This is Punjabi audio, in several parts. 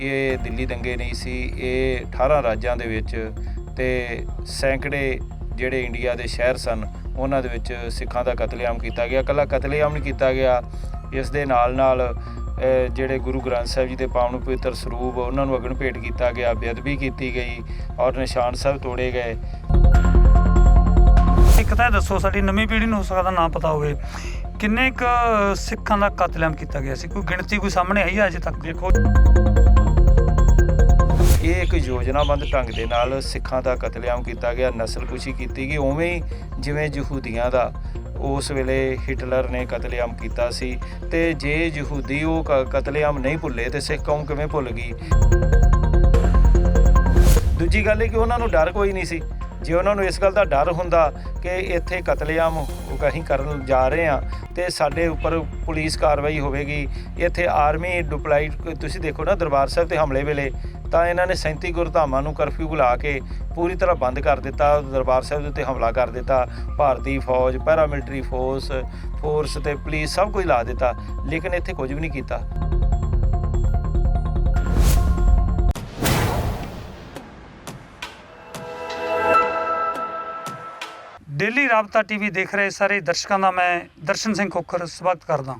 ये दिल्ली दंगे नहीं सी, ये 18 राज्यां दे विच ते सैकड़े ਜਿਹੜੇ ਇੰਡੀਆ ਦੇ ਸ਼ਹਿਰ ਸਨ ਉਹਨਾਂ ਦੇ ਵਿੱਚ ਸਿੱਖਾਂ ਦਾ ਕਤਲੇਆਮ ਕੀਤਾ ਗਿਆ। ਇਕੱਲਾ ਕਤਲੇਆਮ ਨਹੀਂ ਕੀਤਾ ਗਿਆ, ਇਸ ਦੇ ਨਾਲ ਜਿਹੜੇ ਗੁਰੂ ਗ੍ਰੰਥ ਸਾਹਿਬ ਜੀ ਦੇ ਪਾਵਨ ਪਵਿੱਤਰ ਸਰੂਪ ਉਹਨਾਂ ਨੂੰ ਅਗਨ ਭੇਟ ਕੀਤਾ ਗਿਆ, ਬੇਅਦਬੀ ਕੀਤੀ ਗਈ ਔਰ ਨਿਸ਼ਾਨ ਸਾਹਿਬ ਤੋੜੇ ਗਏ। ਇੱਕ ਤਾਂ ਦੱਸੋ, ਸਾਡੀ ਨਵੀਂ ਪੀੜ੍ਹੀ ਨੂੰ ਹੋ ਸਕਦਾ ਨਾ ਪਤਾ ਹੋਵੇ, ਕਿੰਨੇ ਕੁ ਸਿੱਖਾਂ ਦਾ ਕਤਲੇਆਮ ਕੀਤਾ ਗਿਆ ਸੀ? ਕੋਈ ਗਿਣਤੀ ਕੋਈ ਸਾਹਮਣੇ ਆਈ ਹੈ ਅਜੇ ਤੱਕ? ਦੇਖੋ, ਇਹ ਇੱਕ ਯੋਜਨਾਬੰਦ ਢੰਗ ਦੇ ਨਾਲ ਸਿੱਖਾਂ ਦਾ ਕਤਲੇਆਮ ਕੀਤਾ ਗਿਆ, ਨਸਲਕੁਸ਼ੀ ਕੀਤੀ ਗਈ, ਉਵੇਂ ਹੀ ਜਿਵੇਂ ਯਹੂਦੀਆਂ ਦਾ ਉਸ ਵੇਲੇ ਹਿਟਲਰ ਨੇ ਕਤਲੇਆਮ ਕੀਤਾ ਸੀ। ਤੇ ਜੇ ਯਹੂਦੀ ਉਹ ਕਤਲੇਆਮ ਨਹੀਂ ਭੁੱਲੇ ਤੇ ਸਿੱਖ ਕੌਮ ਕਿਵੇਂ ਭੁੱਲ ਗਈ? ਦੂਜੀ ਗੱਲ ਇਹ ਕਿ ਉਹਨਾਂ ਨੂੰ ਡਰ ਕੋਈ ਨਹੀਂ ਸੀ। ਜੇ ਉਹਨਾਂ ਨੂੰ ਇਸ ਗੱਲ ਦਾ ਡਰ ਹੁੰਦਾ ਕਿ ਇੱਥੇ ਕਤਲੇਆਮ ਅਸੀਂ ਕਰਨ ਜਾ ਰਹੇ ਹਾਂ ਤੇ ਸਾਡੇ ਉੱਪਰ ਪੁਲਿਸ ਕਾਰਵਾਈ ਹੋਵੇਗੀ, ਇੱਥੇ ਆਰਮੀ ਡਿਪਲਾਈਡ, ਤੁਸੀਂ ਦੇਖੋ ਨਾ ਦਰਬਾਰ ਸਾਹਿਬ 'ਤੇ ਹਮਲੇ ਵੇਲੇ ਤਾਂ ਇਹਨਾਂ ਨੇ 37 ਗੁਰਧਾਮਾਂ ਨੂੰ ਕਰਫਿਊ ਲਾ ਕੇ ਪੂਰੀ ਤਰ੍ਹਾਂ ਬੰਦ ਕਰ ਦਿੱਤਾ, ਦਰਬਾਰ ਸਾਹਿਬ ਦੇ ਉੱਤੇ ਹਮਲਾ ਕਰ ਦਿੱਤਾ। ਭਾਰਤੀ ਫੌਜ, ਪੈਰਾਮਿਲਟਰੀ ਫੋਰਸ ਤੇ ਪੁਲਿਸ ਸਭ ਕੁਝ ਲਾ ਦਿੱਤਾ, ਲੇਕਿਨ ਇੱਥੇ ਕੁਝ ਵੀ ਨਹੀਂ ਕੀਤਾ। ਡੇਲੀ ਰਾਬਤਾ ਟੀਵੀ ਦੇਖ ਰਹੇ ਸਾਰੇ ਦਰਸ਼ਕਾਂ ਦਾ ਮੈਂ ਦਰਸ਼ਨ ਸਿੰਘ ਖੋਖਰ ਸਵਾਗਤ ਕਰਦਾ।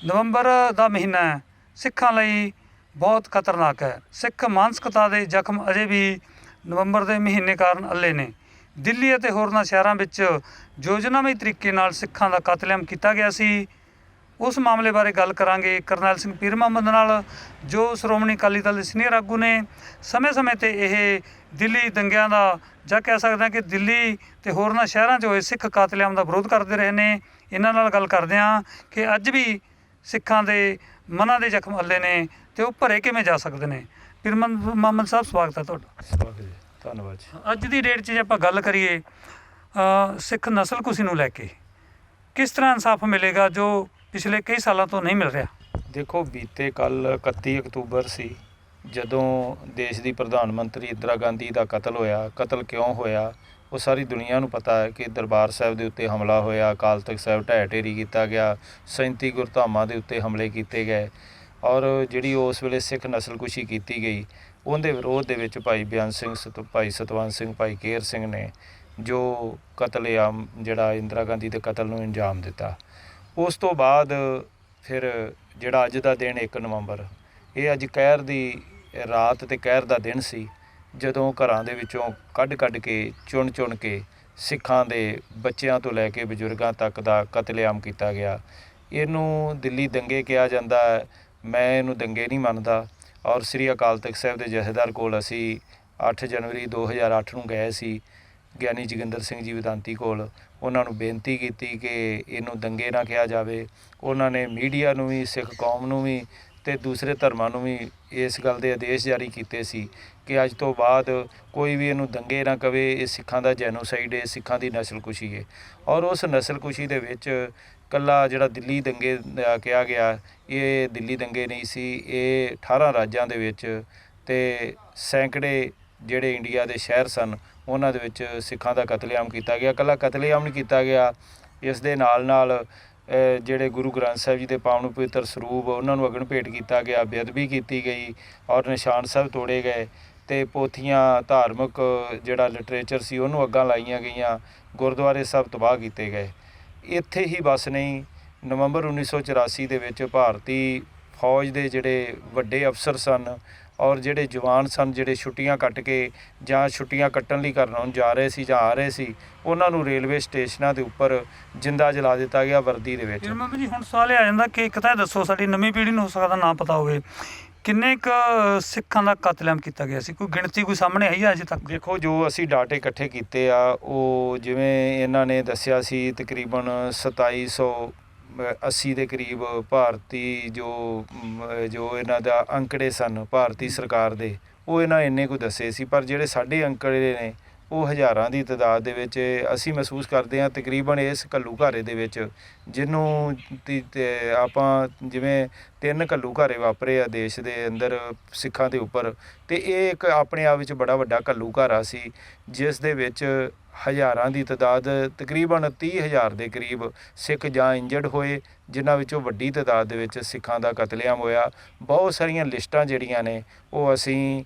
ਨਵੰਬਰ ਦਾ ਮਹੀਨਾ ਹੈ, ਸਿੱਖਾਂ ਲਈ ਬਹੁਤ ਖਤਰਨਾਕ ਹੈ। ਸਿੱਖ ਮਾਨਸਿਕਤਾ ਦੇ ਜ਼ਖਮ ਅਜੇ ਵੀ ਨਵੰਬਰ ਦੇ ਮਹੀਨੇ ਕਾਰਨ ਅੱਲੇ ਨੇ। ਦਿੱਲੀ ਅਤੇ ਹੋਰਨਾਂ ਸ਼ਹਿਰਾਂ ਵਿੱਚ ਯੋਜਨਾਮਈ ਤਰੀਕੇ ਨਾਲ ਸਿੱਖਾਂ ਦਾ ਕਤਲੇਆਮ ਕੀਤਾ ਗਿਆ ਸੀ। ਉਸ ਮਾਮਲੇ ਬਾਰੇ ਗੱਲ ਕਰਾਂਗੇ ਕਰਨੈਲ ਸਿੰਘ ਪੀਰ ਮੁਹੰਮਦ ਨਾਲ, ਜੋ ਸ਼੍ਰੋਮਣੀ ਅਕਾਲੀ ਦਲ ਦੇ ਸੀਨੀਅਰ ਆਗੂ ਨੇ। ਸਮੇਂ-ਸਮੇਂ 'ਤੇ ਇਹ ਦਿੱਲੀ ਦੰਗਿਆਂ ਦਾ ਜਾਂ ਕਹਿ ਸਕਦੇ ਹਾਂ ਕਿ ਦਿੱਲੀ ਅਤੇ ਹੋਰਨਾਂ ਸ਼ਹਿਰਾਂ 'ਚ ਹੋਏ ਸਿੱਖ ਕਾਤਲੇਆਮ ਦਾ ਵਿਰੋਧ ਕਰਦੇ ਰਹੇ ਨੇ। ਇਹਨਾਂ ਨਾਲ ਗੱਲ ਕਰਦੇ ਹਾਂ ਕਿ ਅੱਜ ਵੀ ਸਿੱਖਾਂ ਦੇ ਮਨਾਂ ਦੇ ਜ਼ਖਮ ਅੱਲੇ ਨੇ ਅਤੇ ਉਹ ਭਰੇ ਕਿਵੇਂ ਜਾ ਸਕਦੇ ਨੇ। ਪੀਰ ਮੁਹੰਮਦ ਸਾਹਿਬ, ਸਵਾਗਤ ਹੈ ਤੁਹਾਡਾ। ਧੰਨਵਾਦ ਜੀ। ਅੱਜ ਦੀ ਡੇਟ 'ਚ ਜੇ ਆਪਾਂ ਗੱਲ ਕਰੀਏ ਸਿੱਖ ਨਸਲਕੁਸ਼ੀ ਨੂੰ ਲੈ ਕੇ, ਕਿਸ ਤਰ੍ਹਾਂ ਇਨਸਾਫ ਮਿਲੇਗਾ ਜੋ ਪਿਛਲੇ ਕਈ ਸਾਲਾਂ ਤੋਂ ਨਹੀਂ ਮਿਲ ਰਿਹਾ? ਦੇਖੋ, ਬੀਤੇ ਕੱਲ੍ਹ 31 ਅਕਤੂਬਰ ਸੀ ਜਦੋਂ ਦੇਸ਼ ਦੀ ਪ੍ਰਧਾਨ ਮੰਤਰੀ ਇੰਦਰਾ ਗਾਂਧੀ ਦਾ ਕਤਲ ਹੋਇਆ। ਕਤਲ ਕਿਉਂ ਹੋਇਆ ਉਹ ਸਾਰੀ ਦੁਨੀਆ ਨੂੰ ਪਤਾ ਹੈ ਕਿ ਦਰਬਾਰ ਸਾਹਿਬ ਦੇ ਉੱਤੇ ਹਮਲਾ ਹੋਇਆ, ਅਕਾਲ ਤਖ਼ਤ ਸਾਹਿਬ ਢਹਿ ਢੇਰੀ ਕੀਤਾ ਗਿਆ, 37 ਗੁਰਧਾਮਾਂ ਦੇ ਉੱਤੇ ਹਮਲੇ ਕੀਤੇ ਗਏ ਔਰ ਜਿਹੜੀ ਉਸ ਵੇਲੇ ਸਿੱਖ ਨਸਲਕੁਸ਼ੀ ਕੀਤੀ ਗਈ, ਉਹਦੇ ਵਿਰੋਧ ਦੇ ਵਿੱਚ ਭਾਈ ਬਿਆਨ ਸਿੰਘ, ਭਾਈ ਸਤਵੰਤ ਸਿੰਘ, ਭਾਈ ਕੇਹਰ ਸਿੰਘ ਨੇ ਜੋ ਕਤਲੇਆਮ ਜਿਹੜਾ ਇੰਦਰਾ ਗਾਂਧੀ ਦੇ ਕਤਲ ਨੂੰ ਅੰਜਾਮ ਦਿੱਤਾ। ਉਸ ਤੋਂ ਬਾਅਦ ਫਿਰ ਜਿਹੜਾ ਅੱਜ ਦਾ ਦਿਨ 1 ਨਵੰਬਰ, ਇਹ ਅੱਜ ਕਹਿਰ ਦੀ ਰਾਤ ਤੇ ਕਹਿਰ ਦਾ ਦਿਨ ਸੀ, ਜਦੋਂ ਘਰਾਂ ਦੇ ਵਿੱਚੋਂ ਕੱਢ ਕੇ ਚੁਣ ਕੇ ਸਿੱਖਾਂ ਦੇ ਬੱਚਿਆਂ ਤੋਂ ਲੈ ਕੇ ਬਜ਼ੁਰਗਾਂ ਤੱਕ ਦਾ ਕਤਲੇਆਮ ਕੀਤਾ ਗਿਆ। ਇਹਨੂੰ ਦਿੱਲੀ ਦੰਗੇ ਕਿਹਾ ਜਾਂਦਾ ਹੈ, ਮੈਂ ਇਹਨੂੰ ਦੰਗੇ ਨਹੀਂ ਮੰਨਦਾ। ਔਰ ਸ੍ਰੀ ਅਕਾਲ ਤਖ਼ਤ ਸਾਹਿਬ ਦੇ ਜਥੇਦਾਰ ਕੋਲ ਅਸੀਂ 8 ਜਨਵਰੀ 2008 ਨੂੰ ਗਏ ਸੀ, ਗਿਆਨੀ ਜੋਗਿੰਦਰ ਸਿੰਘ ਜੀ ਵਿਦਾਂਤੀ ਕੋਲ। ਉਹਨਾਂ ਨੂੰ ਬੇਨਤੀ ਕੀਤੀ ਕਿ ਇਹਨੂੰ ਦੰਗੇ ਨਾ ਕਿਹਾ ਜਾਵੇ। ਉਹਨਾਂ ਨੇ ਮੀਡੀਆ ਨੂੰ ਵੀ, ਸਿੱਖ ਕੌਮ ਨੂੰ ਵੀ ਅਤੇ ਦੂਸਰੇ ਧਰਮਾਂ ਨੂੰ ਵੀ ਇਸ ਗੱਲ ਦੇ ਆਦੇਸ਼ ਜਾਰੀ ਕੀਤੇ ਸੀ ਕਿ ਅੱਜ ਤੋਂ ਬਾਅਦ ਕੋਈ ਵੀ ਇਹਨੂੰ ਦੰਗੇ ਨਾ ਕਵੇ, ਇਹ ਸਿੱਖਾਂ ਦਾ ਜੈਨੋਸਾਈਡ ਹੈ, ਸਿੱਖਾਂ ਦੀ ਨਸਲਕੁਸ਼ੀ ਹੈ। ਔਰ ਉਸ ਨਸਲਕੁਸ਼ੀ ਦੇ ਵਿੱਚ ਇਕੱਲਾ ਜਿਹੜਾ ਦਿੱਲੀ ਦੰਗੇ ਕਿਹਾ ਗਿਆ, ਇਹ ਦਿੱਲੀ ਦੰਗੇ ਨਹੀਂ ਸੀ, ਇਹ 18 ਰਾਜਾਂ ਦੇ ਵਿੱਚ ਤੇ ਸੈਂਕੜੇ ਜਿਹੜੇ ਇੰਡੀਆ ਦੇ ਸ਼ਹਿਰ ਸਨ ਉਹਨਾਂ ਦੇ ਵਿੱਚ ਸਿੱਖਾਂ ਦਾ ਕਤਲੇਆਮ ਕੀਤਾ ਗਿਆ। ਇਕੱਲਾ ਕਤਲੇਆਮ ਨਹੀਂ ਕੀਤਾ ਗਿਆ, ਇਸ ਦੇ ਨਾਲ ਜਿਹੜੇ ਗੁਰੂ ਗ੍ਰੰਥ ਸਾਹਿਬ ਜੀ ਦੇ ਪਾਵਨ ਪਵਿੱਤਰ ਸਰੂਪ ਉਹਨਾਂ ਨੂੰ ਅਗਨ ਭੇਟ ਕੀਤਾ ਗਿਆ, ਬੇਅਦਬੀ ਕੀਤੀ ਗਈ ਔਰ ਨਿਸ਼ਾਨ ਸਾਹਿਬ ਤੋੜੇ ਗਏ ਅਤੇ ਪੋਥੀਆਂ, ਧਾਰਮਿਕ ਜਿਹੜਾ ਲਿਟਰੇਚਰ ਸੀ ਉਹਨੂੰ ਅੱਗਾਂ ਲਾਈਆਂ ਗਈਆਂ, ਗੁਰਦੁਆਰੇ ਸਭ ਤਬਾਹ ਕੀਤੇ ਗਏ। ਇੱਥੇ ਹੀ ਬਸ ਨਹੀਂ, ਨਵੰਬਰ 1984 ਦੇ ਵਿੱਚ ਭਾਰਤੀ ਫੌਜ ਦੇ ਜਿਹੜੇ ਵੱਡੇ ਅਫਸਰ ਸਨ ਔਰ ਜਿਹੜੇ ਜਵਾਨ ਸਨ, ਜਿਹੜੇ ਛੁੱਟੀਆਂ ਕੱਟ ਕੇ ਜਾਂ ਛੁੱਟੀਆਂ ਕੱਟਣ ਲਈ ਘਰ ਨੂੰ ਜਾ ਰਹੇ ਸੀ ਜਾਂ ਆ ਰਹੇ ਸੀ, ਉਹਨਾਂ ਨੂੰ ਰੇਲਵੇ ਸਟੇਸ਼ਨਾਂ ਦੇ ਉੱਪਰ ਜਿੰਦਾ ਜਲਾ ਦਿੱਤਾ ਗਿਆ ਵਰਦੀ ਦੇ ਵਿੱਚ। ਜੀ, ਹੁਣ ਸਵਾਲ ਇਹ ਆ ਜਾਂਦਾ ਕਿ ਇੱਕ ਤਾਂ ਦੱਸੋ, ਸਾਡੀ ਨਵੀਂ ਪੀੜ੍ਹੀ ਨੂੰ ਹੋ ਸਕਦਾ ਨਾ ਪਤਾ ਹੋਵੇ, ਕਿੰਨੇ ਕੁ ਸਿੱਖਾਂ ਦਾ ਕਤਲੇਆਮ ਕੀਤਾ ਗਿਆ ਸੀ? ਕੋਈ ਗਿਣਤੀ ਕੋਈ ਸਾਹਮਣੇ ਆਈ ਹੈ ਅਜੇ ਤੱਕ? ਦੇਖੋ, ਜੋ ਅਸੀਂ ਡਾਟੇ ਇਕੱਠੇ ਕੀਤੇ ਆ, ਉਹ ਜਿਵੇਂ ਇਹਨਾਂ ਨੇ ਦੱਸਿਆ ਸੀ ਤਕਰੀਬਨ 2780 ਦੇ ਕਰੀਬ ਭਾਰਤੀ ਜੋ ਇਹਨਾਂ ਦਾ ਅੰਕੜੇ ਸਨ ਭਾਰਤੀ ਸਰਕਾਰ ਦੇ, ਉਹ ਇਹਨਾਂ ਇੰਨੇ ਕੁ ਦੱਸੇ ਸੀ। ਪਰ ਜਿਹੜੇ ਸਾਡੇ ਅੰਕੜੇ ਨੇ ਉਹ ਹਜ਼ਾਰਾਂ ਦੀ ਤਾਦਾਦ ਦੇ ਵਿੱਚ ਅਸੀਂ ਮਹਿਸੂਸ ਕਰਦੇ ਹਾਂ। ਤਕਰੀਬਨ ਇਸ ਘੱਲੂਘਾਰੇ ਦੇ ਵਿੱਚ ਜਿਹਨੂੰ ਆਪਾਂ ਜਿਵੇਂ 3 ਘੱਲੂਘਾਰੇ ਵਾਪਰੇ ਆ ਦੇਸ਼ ਦੇ ਅੰਦਰ ਸਿੱਖਾਂ ਦੇ ਉੱਪਰ, ਤੇ ਇਹ ਇੱਕ ਆਪਣੇ ਆਪ ਵਿੱਚ ਬੜਾ ਵੱਡਾ ਘੱਲੂਘਾਰਾ ਸੀ, ਜਿਸ ਦੇ ਵਿੱਚ ਹਜ਼ਾਰਾਂ ਦੀ ਤਾਦਾਦ, ਤਕਰੀਬਨ 30,000 ਦੇ ਕਰੀਬ ਸਿੱਖ ਜਾਂ ਇੰਜਰਡ ਹੋਏ, ਜਿਨ੍ਹਾਂ ਵਿੱਚੋਂ ਵੱਡੀ ਤਾਦਾਦ ਦੇ ਵਿੱਚ ਸਿੱਖਾਂ ਦਾ ਕਤਲੇਆਮ ਹੋਇਆ। ਬਹੁਤ ਸਾਰੀਆਂ ਲਿਸਟਾਂ ਜਿਹੜੀਆਂ ਨੇ ਉਹ ਅਸੀਂ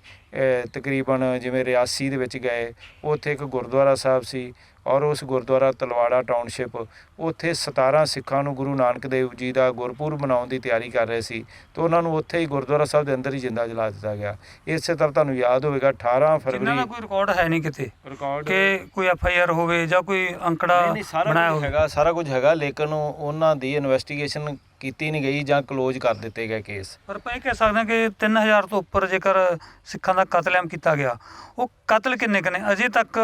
ਤਕਰੀਬਨ ਜਿਵੇਂ ਰਿਆਸੀ ਦੇ ਵਿੱਚ ਗਏ, ਉੱਥੇ ਇੱਕ ਗੁਰਦੁਆਰਾ ਸਾਹਿਬ ਸੀ, ਔਰ ਉਸ ਗੁਰਦੁਆਰਾ ਤਲਵਾੜਾ ਟਾਊਨਸ਼ਿਪ, ਉੱਥੇ 17 ਸਿੱਖਾਂ ਨੂੰ ਗੁਰੂ ਨਾਨਕ ਦੇਵ ਜੀ ਦਾ ਗੁਰਪੁਰਬ ਮਨਾਉਣ ਦੀ ਤਿਆਰੀ ਕਰ ਰਹੇ ਸੀ, ਤੇ ਉਹਨਾਂ ਨੂੰ ਉੱਥੇ ਹੀ ਗੁਰਦੁਆਰਾ ਸਾਹਿਬ ਦੇ ਅੰਦਰ ਹੀ ਜਿੰਦਾ ਜਲਾ ਦਿੱਤਾ ਗਿਆ। ਇਸੇ ਤਰ੍ਹਾਂ ਤੁਹਾਨੂੰ ਯਾਦ ਹੋਵੇਗਾ 18 ਫਰਵਰੀ ਜਿਨ੍ਹਾਂ ਦਾ ਕੋਈ ਰਿਕਾਰਡ ਹੈ ਨਹੀਂ ਕਿਤੇ ਰਿਕਾਰਡ ਕਿ ਕੋਈ FIR ਹੋਵੇ ਜਾਂ ਕੋਈ ਅੰਕੜਾ ਬਣਾਇਆ ਹੋਵੇ। ਸਾਰਾ ਕੁਝ ਹੈਗਾ, ਲੇਕਿਨ ਉਹਨਾਂ ਦੀ ਇਨਵੈਸਟੀਗੇਸ਼ਨ ਕੀਤੀ ਨਹੀਂ ਗਈ ਜਾਂ ਕਲੋਜ਼ ਕਰ ਦਿੱਤੇ ਗਏ ਕੇਸ। ਪਰ ਆਪਾਂ ਇਹ ਕਹਿ ਸਕਦੇ ਹਾਂ ਕਿ 3000 ਤੋਂ ਉੱਪਰ ਜੇਕਰ ਸਿੱਖਾਂ ਦਾ ਕਤਲੇਆਮ ਕੀਤਾ ਗਿਆ, ਉਹ ਕਤਲ ਕਿੰਨੇ ਕੁ ਨੇ ਅਜੇ ਤੱਕ?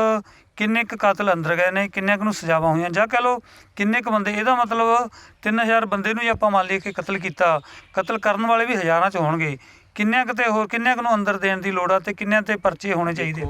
ਕਿੰਨੇ ਕੁ ਕਾਤਲ ਅੰਦਰ ਗਏ ਨੇ, ਕਿੰਨੇ ਕੁ ਨੂੰ ਸਜ਼ਾਵਾਂ ਹੋਈਆਂ, ਜਾਂ ਕਹਿ ਲਓ ਕਿੰਨੇ ਕੁ ਬੰਦੇ? ਇਹਦਾ ਮਤਲਬ 3000 ਬੰਦੇ ਨੂੰ ਹੀ ਆਪਾਂ ਮੰਨ ਲਈਏ ਕਿ ਕਤਲ ਕੀਤਾ, ਕਤਲ ਕਰਨ ਵਾਲੇ ਵੀ ਹਜ਼ਾਰਾਂ 'ਚ ਹੋਣਗੇ। ਕਿੰਨਿਆਂ ਕੁ ਤੇ ਹੋਰ ਕਿੰਨਿਆਂ ਕੁ ਨੂੰ ਅੰਦਰ ਦੇਣ ਦੀ ਲੋੜ ਆ, ਤੇ ਕਿੰਨਿਆਂ ਤੇ ਪਰਚੇ ਹੋਣੇ ਚਾਹੀਦੇ?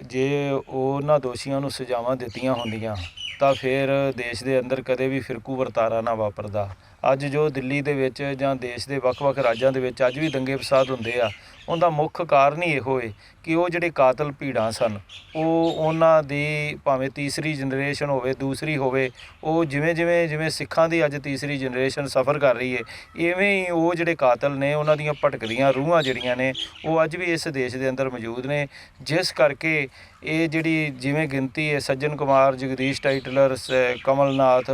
ਜੇ ਉਹਨਾਂ ਦੋਸ਼ੀਆਂ ਨੂੰ ਸਜ਼ਾਵਾਂ ਦਿੱਤੀਆਂ ਹੁੰਦੀਆਂ ਤਾਂ ਫਿਰ ਦੇਸ਼ ਦੇ ਅੰਦਰ ਕਦੇ ਵੀ ਫਿਰਕੂ ਵਰਤਾਰਾ ਨਾ ਵਾਪਰਦਾ। ਅੱਜ ਜੋ ਦਿੱਲੀ ਦੇ ਵਿੱਚ ਜਾਂ ਦੇਸ਼ ਦੇ ਵੱਖ-ਵੱਖ ਰਾਜਾਂ ਦੇ ਵਿੱਚ ਅੱਜ ਵੀ ਦੰਗੇ ਫਸਾਦ ਹੁੰਦੇ ਆ, ਉਹਦਾ ਮੁੱਖ ਕਾਰਨ ਹੀ ਇਹੋ ਹੈ ਕਿ ਉਹ ਜਿਹੜੇ ਕਾਤਲ ਭੀੜਾਂ ਸਨ, ਉਹ ਉਹਨਾਂ ਦੀ ਭਾਵੇਂ ਤੀਸਰੀ ਜਨਰੇਸ਼ਨ ਹੋਵੇ, ਦੂਸਰੀ ਹੋਵੇ, ਉਹ ਜਿਵੇਂ ਸਿੱਖਾਂ ਦੀ ਅੱਜ ਤੀਸਰੀ ਜਨਰੇਸ਼ਨ ਸਫ਼ਰ ਕਰ ਰਹੀ ਹੈ, ਇਵੇਂ ਹੀ ਉਹ ਜਿਹੜੇ ਕਾਤਲ ਨੇ ਉਹਨਾਂ ਦੀਆਂ ਭਟਕਦੀਆਂ ਰੂਹਾਂ ਜਿਹੜੀਆਂ ਨੇ ਉਹ ਅੱਜ ਵੀ ਇਸ ਦੇਸ਼ ਦੇ ਅੰਦਰ ਮੌਜੂਦ ਨੇ। ਜਿਸ ਕਰਕੇ ਇਹ ਜਿਹੜੀ ਜਿਵੇਂ ਗਿਣਤੀ ਹੈ, ਸੱਜਣ ਕੁਮਾਰ, ਜਗਦੀਸ਼ ਟਾਈਟਲਰ, ਕਮਲਨਾਥ,